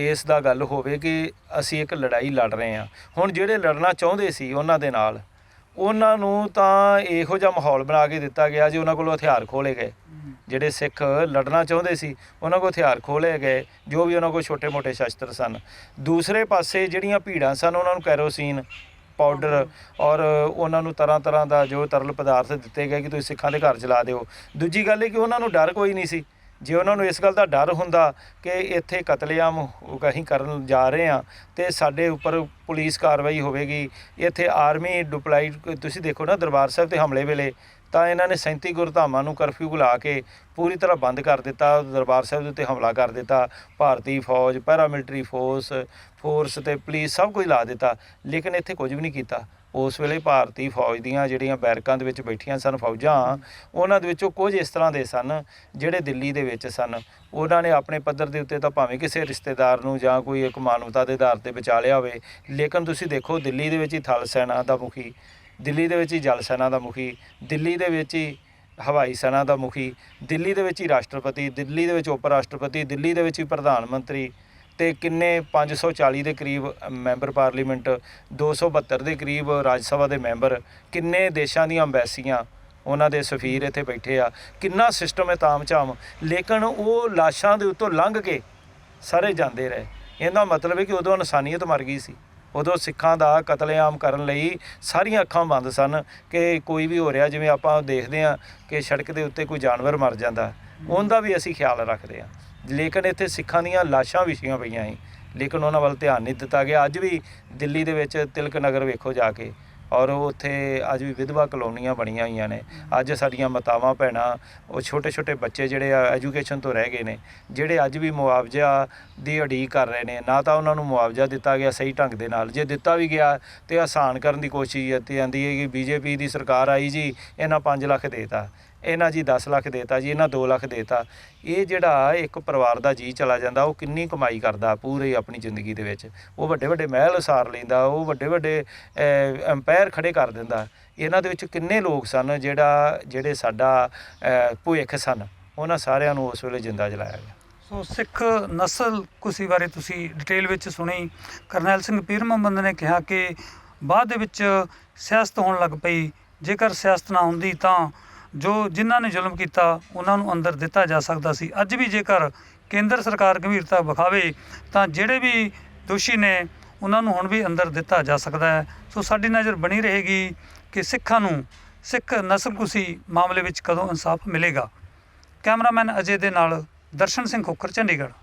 ਇਸ ਦਾ ਗੱਲ ਹੋਵੇ ਕਿ ਅਸੀਂ ਇੱਕ ਲੜਾਈ ਲੜ ਰਹੇ ਹਾਂ। ਹੁਣ ਜਿਹੜੇ ਲੜਨਾ ਚਾਹੁੰਦੇ ਸੀ ਉਹਨਾਂ ਦੇ ਨਾਲ, ਉਹਨਾਂ ਨੂੰ ਤਾਂ ਇਹੋ ਜਿਹਾ ਮਾਹੌਲ ਬਣਾ ਕੇ ਦਿੱਤਾ ਗਿਆ ਜੀ ਉਹਨਾਂ ਕੋਲੋਂ ਹਥਿਆਰ ਖੋਹਲੇ ਗਏ। ਜਿਹੜੇ ਸਿੱਖ ਲੜਨਾ ਚਾਹੁੰਦੇ ਸੀ ਉਹਨਾਂ ਕੋਲ ਹਥਿਆਰ ਖੋਹਲੇ ਗਏ, ਜੋ ਵੀ ਉਹਨਾਂ ਕੋਲ ਛੋਟੇ ਮੋਟੇ ਸ਼ਸਤਰ ਸਨ। ਦੂਸਰੇ ਪਾਸੇ ਜਿਹੜੀਆਂ ਭੀੜਾਂ ਸਨ ਉਹਨਾਂ ਨੂੰ ਕੈਰੋਸੀਨ ਪਾਊਡਰ ਔਰ ਉਹਨਾਂ ਨੂੰ ਤਰ੍ਹਾਂ ਤਰ੍ਹਾਂ ਦਾ ਜੋ ਤਰਲ ਪਦਾਰਥ ਦਿੱਤੇ ਗਏ ਕਿ ਤੁਸੀਂ ਸਿੱਖਾਂ ਦੇ ਘਰ ਜਲਾ ਦਿਓ। ਦੂਜੀ ਗੱਲ ਇਹ ਕਿ ਉਹਨਾਂ ਨੂੰ ਡਰ ਕੋਈ ਨਹੀਂ ਸੀ। ਜੇ ਉਹਨਾਂ ਨੂੰ ਇਸ ਗੱਲ ਦਾ ਡਰ ਹੁੰਦਾ ਕਿ ਇੱਥੇ ਕਤਲੇਆਮ ਅਸੀਂ ਕਰਨ ਜਾ ਰਹੇ ਹਾਂ ਅਤੇ ਸਾਡੇ ਉੱਪਰ ਪੁਲਿਸ ਕਾਰਵਾਈ ਹੋਵੇਗੀ, ਇੱਥੇ ਆਰਮੀ ਡਿਪਲਾਈਡ, ਤੁਸੀਂ ਦੇਖੋ ਨਾ ਦਰਬਾਰ ਸਾਹਿਬ 'ਤੇ ਹਮਲੇ ਵੇਲੇ ਤਾਂ ਇਹਨਾਂ ਨੇ 37 ਗੁਰਧਾਮਾਂ ਨੂੰ ਕਰਫਿਊ ਲਾ ਕੇ ਪੂਰੀ ਤਰ੍ਹਾਂ ਬੰਦ ਕਰ ਦਿੱਤਾ, ਦਰਬਾਰ ਸਾਹਿਬ ਦੇ ਉੱਤੇ ਹਮਲਾ ਕਰ ਦਿੱਤਾ। ਭਾਰਤੀ ਫੌਜ, ਪੈਰਾਮਿਲਟਰੀ ਫੋਰਸ ਅਤੇ ਪੁਲਿਸ ਸਭ ਕੁਝ ਲਾ ਦਿੱਤਾ, ਲੇਕਿਨ ਇੱਥੇ ਕੁਝ ਵੀ ਨਹੀਂ ਕੀਤਾ। ਉਸ ਵੇਲੇ ਭਾਰਤੀ ਫੌਜ ਦੀਆਂ ਜਿਹੜੀਆਂ ਬੈਰਕਾਂ ਦੇ ਵਿੱਚ ਬੈਠੀਆਂ ਸਨ ਫੌਜਾਂ, ਉਹਨਾਂ ਦੇ ਵਿੱਚੋਂ ਕੁਝ ਇਸ ਤਰ੍ਹਾਂ ਦੇ ਸਨ ਜਿਹੜੇ ਦਿੱਲੀ ਦੇ ਵਿੱਚ ਸਨ। ਉਹਨਾਂ ਨੇ ਆਪਣੇ ਪੱਧਰ ਦੇ ਉੱਤੇ ਤਾਂ ਭਾਵੇਂ ਕਿਸੇ ਰਿਸ਼ਤੇਦਾਰ ਨੂੰ ਜਾਂ ਕੋਈ ਇੱਕ ਮਾਨਵਤਾ ਦੇ ਆਧਾਰ 'ਤੇ ਬਚਾ ਲਿਆ ਹੋਵੇ, ਲੇਕਿਨ ਤੁਸੀਂ ਦੇਖੋ ਦਿੱਲੀ ਦੇ ਵਿੱਚ ਹੀ ਥਲ ਸੈਨਾ ਦਾ ਮੁਖੀ, ਦਿੱਲੀ ਦੇ ਵਿੱਚ ਹੀ ਜਲ ਸੈਨਾ ਦਾ ਮੁਖੀ, ਦਿੱਲੀ ਦੇ ਵਿੱਚ ਹੀ ਹਵਾਈ ਸੈਨਾ ਦਾ ਮੁਖੀ, ਦਿੱਲੀ ਦੇ ਵਿੱਚ ਹੀ ਰਾਸ਼ਟਰਪਤੀ, ਦਿੱਲੀ ਦੇ ਵਿੱਚ ਉਪ ਰਾਸ਼ਟਰਪਤੀ, ਦਿੱਲੀ ਦੇ ਵਿੱਚ ਹੀ ਪ੍ਰਧਾਨ ਮੰਤਰੀ, ਤੇ ਕਿੰਨੇ 540 ਦੇ ਕਰੀਬ ਮੈਂਬਰ ਪਾਰਲੀਮੈਂਟ, 272 ਦੇ ਕਰੀਬ ਰਾਜ ਸਭਾ ਦੇ ਮੈਂਬਰ, ਕਿੰਨੇ ਦੇਸ਼ਾਂ ਦੀਆਂ ਅੰਬੈਸੀਆਂ, ਉਹਨਾਂ ਦੇ ਸਫੀਰ ਇੱਥੇ ਬੈਠੇ ਆ, ਕਿੰਨਾ ਸਿਸਟਮ ਹੈ ਤਾਮ ਝਾਮ, ਲੇਕਿਨ ਉਹ ਲਾਸ਼ਾਂ ਦੇ ਉੱਤੋਂ ਲੰਘ ਕੇ ਸਾਰੇ ਜਾਂਦੇ ਰਹੇ। ਇਹਦਾ ਮਤਲਬ ਹੈ ਕਿ ਉਦੋਂ ਇਨਸਾਨੀਅਤ ਮਰ ਗਈ ਸੀ। ਉਦੋਂ ਸਿੱਖਾਂ ਦਾ ਕਤਲੇਆਮ ਕਰਨ ਲਈ ਸਾਰੀਆਂ ਅੱਖਾਂ ਬੰਦ ਸਨ ਕਿ ਕੋਈ ਵੀ ਹੋ ਰਿਹਾ, ਜਿਵੇਂ ਆਪਾਂ ਦੇਖਦੇ ਹਾਂ ਕਿ ਸੜਕ ਦੇ ਉੱਤੇ ਕੋਈ ਜਾਨਵਰ ਮਰ ਜਾਂਦਾ, ਉਹਦਾ ਵੀ ਅਸੀਂ ਖਿਆਲ ਰੱਖਦੇ ਹਾਂ। ਲੇਕਿਨ ਇੱਥੇ ਸਿੱਖਾਂ ਦੀਆਂ ਲਾਸ਼ਾਂ ਵਿਛੀਆਂ ਪਈਆਂ ਸੀ, ਲੇਕਿਨ ਉਹਨਾਂ ਵੱਲ ਧਿਆਨ ਨਹੀਂ ਦਿੱਤਾ ਗਿਆ। ਅੱਜ ਵੀ ਦਿੱਲੀ ਦੇ ਵਿੱਚ ਤਿਲਕ ਨਗਰ ਵੇਖੋ ਜਾ ਕੇ, ਔਰ ਉੱਥੇ ਅੱਜ ਵੀ ਵਿਧਵਾ ਕਲੋਨੀਆਂ ਬਣੀਆਂ ਹੋਈਆਂ ਨੇ। ਅੱਜ ਸਾਡੀਆਂ ਮਾਤਾਵਾਂ ਭੈਣਾਂ, ਉਹ ਛੋਟੇ ਛੋਟੇ ਬੱਚੇ ਜਿਹੜੇ ਆ ਐਜੂਕੇਸ਼ਨ ਤੋਂ ਰਹਿ ਗਏ ਨੇ, ਜਿਹੜੇ ਅੱਜ ਵੀ ਮੁਆਵਜ਼ਾ ਦੀ ਉਡੀਕ ਕਰ ਰਹੇ ਨੇ। ਨਾ ਤਾਂ ਉਹਨਾਂ ਨੂੰ ਮੁਆਵਜ਼ਾ ਦਿੱਤਾ ਗਿਆ ਸਹੀ ਢੰਗ ਦੇ ਨਾਲ, ਜੇ ਦਿੱਤਾ ਵੀ ਗਿਆ ਤੇ ਆਸਾਨ ਕਰਨ ਦੀ ਕੋਸ਼ਿਸ਼ ਕੀਤੀ ਜਾਂਦੀ ਹੈ ਕਿ ਬੀਜੇਪੀ ਦੀ ਸਰਕਾਰ ਆਈ ਜੀ, ਇਹਨਾਂ 5 ਲੱਖ ਦੇਤਾ, ਇਹਨਾਂ ਜੀ 10 ਲੱਖ ਦੇਤਾ ਜੀ, ਇਹਨਾਂ 2 ਲੱਖ ਦੇਤਾ। ਇਹ ਜਿਹੜਾ ਇੱਕ ਪਰਿਵਾਰ ਦਾ ਜੀ ਚਲਾ ਜਾਂਦਾ, ਉਹ ਕਿੰਨੀ ਕਮਾਈ ਕਰਦਾ ਪੂਰੀ ਆਪਣੀ ਜ਼ਿੰਦਗੀ ਦੇ ਵਿੱਚ। ਉਹ ਵੱਡੇ ਵੱਡੇ ਮਹਿਲ ਉਸਾਰ ਲੈਂਦਾ, ਉਹ ਵੱਡੇ ਵੱਡੇ ਅੰਪਾਇਰ ਖੜ੍ਹੇ ਕਰ ਦਿੰਦਾ। ਇਹਨਾਂ ਦੇ ਵਿੱਚ ਕਿੰਨੇ ਲੋਕ ਸਨ ਜਿਹੜੇ ਸਾਡਾ ਭਵਿੱਖ ਸਨ, ਉਹਨਾਂ ਸਾਰਿਆਂ ਨੂੰ ਉਸ ਵੇਲੇ ਜਿੰਦਾ ਜਲਾਇਆ ਗਿਆ। ਸੋ ਸਿੱਖ ਨਸਲ ਕੁਸ਼ੀ ਬਾਰੇ ਤੁਸੀਂ ਡਿਟੇਲ ਵਿੱਚ ਸੁਣੀ। ਕਰਨੈਲ ਸਿੰਘ ਪੀਰ ਮੁਹੰਮਦ ਨੇ ਕਿਹਾ ਕਿ ਬਾਅਦ ਦੇ ਵਿੱਚ ਸਿਆਸਤ ਹੋਣ ਲੱਗ ਪਈ। ਜੇਕਰ ਸਿਆਸਤ ਨਾ ਹੁੰਦੀ ਤਾਂ ਜੋ ਜਿਨ੍ਹਾਂ ਨੇ ਜ਼ੁਲਮ ਕੀਤਾ ਉਹਨਾਂ ਨੂੰ ਅੰਦਰ ਦਿੱਤਾ ਜਾ ਸਕਦਾ ਸੀ। ਅੱਜ ਵੀ ਜੇਕਰ ਕੇਂਦਰ ਸਰਕਾਰ ਗੰਭੀਰਤਾ ਵਿਖਾਵੇ ਤਾਂ ਜਿਹੜੇ ਵੀ ਦੋਸ਼ੀ ਨੇ ਉਹਨਾਂ ਨੂੰ ਹੁਣ ਵੀ ਅੰਦਰ ਦਿੱਤਾ ਜਾ ਸਕਦਾ ਹੈ। ਸੋ ਸਾਡੀ ਨਜ਼ਰ ਬਣੀ ਰਹੇਗੀ ਕਿ ਸਿੱਖਾਂ ਨੂੰ ਸਿੱਖ ਨਸਲਕੁਸ਼ੀ ਮਾਮਲੇ ਵਿੱਚ ਕਦੋਂ ਇਨਸਾਫ ਮਿਲੇਗਾ। ਕੈਮਰਾਮੈਨ ਅਜੇ ਦੇ ਨਾਲ ਦਰਸ਼ਨ ਸਿੰਘ ਖੋਖਰ, ਚੰਡੀਗੜ੍ਹ।